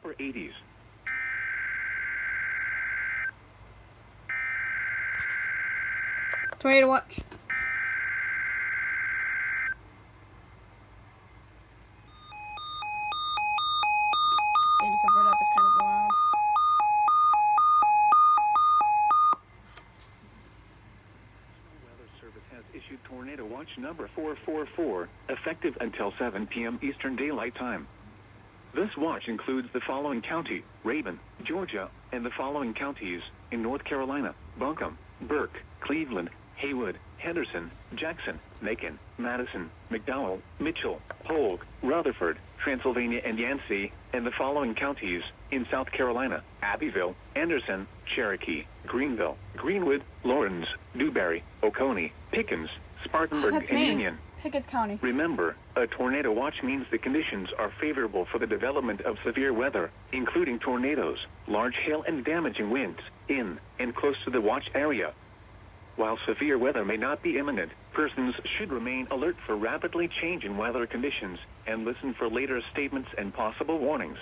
upper 80s. Tornado watch. Need to cover it up, it's kind of loud. Weather Service has issued Tornado Watch number 444, effective until 7 p.m. Eastern Daylight Time. This watch includes the following county: Rabun, Georgia, and the following counties in North Carolina: Buncombe, Burke, Cleveland, Haywood, Henderson, Jackson, Macon, Madison, McDowell, Mitchell, Polk, Rutherford, Transylvania, and Yancey, and the following counties in South Carolina: Abbeville, Anderson, Cherokee, Greenville, Greenwood, Lawrence, Dewberry, Oconee, Pickens, Spartanburg, That's and me. Union. Pickens County. Remember, a tornado watch means the conditions are favorable for the development of severe weather, including tornadoes, large hail, and damaging winds in and close to the watch area. While severe weather may not be imminent, persons should remain alert for rapidly changing weather conditions and listen for later statements and possible warnings.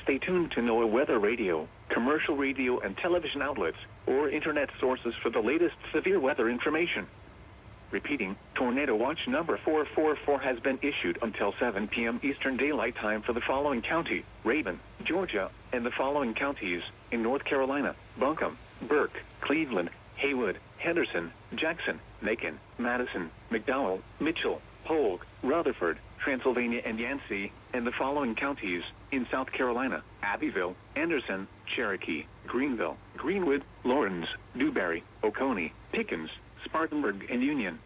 Stay tuned to NOAA weather radio, commercial radio and television outlets, or internet sources for the latest severe weather information. Repeating, Tornado Watch number 444 has been issued until 7 p.m. Eastern Daylight Time for the following county: Rabun, Georgia, and the following counties in North Carolina: Buncombe, Burke, Cleveland, Haywood, Henderson, Jackson, Macon, Madison, McDowell, Mitchell, Polk, Rutherford, Transylvania, and Yancey, and the following counties in South Carolina: Abbeville, Anderson, Cherokee, Greenville, Greenwood, Lawrence, Dewberry, Oconee, Pickens, Spartanburg, and Union.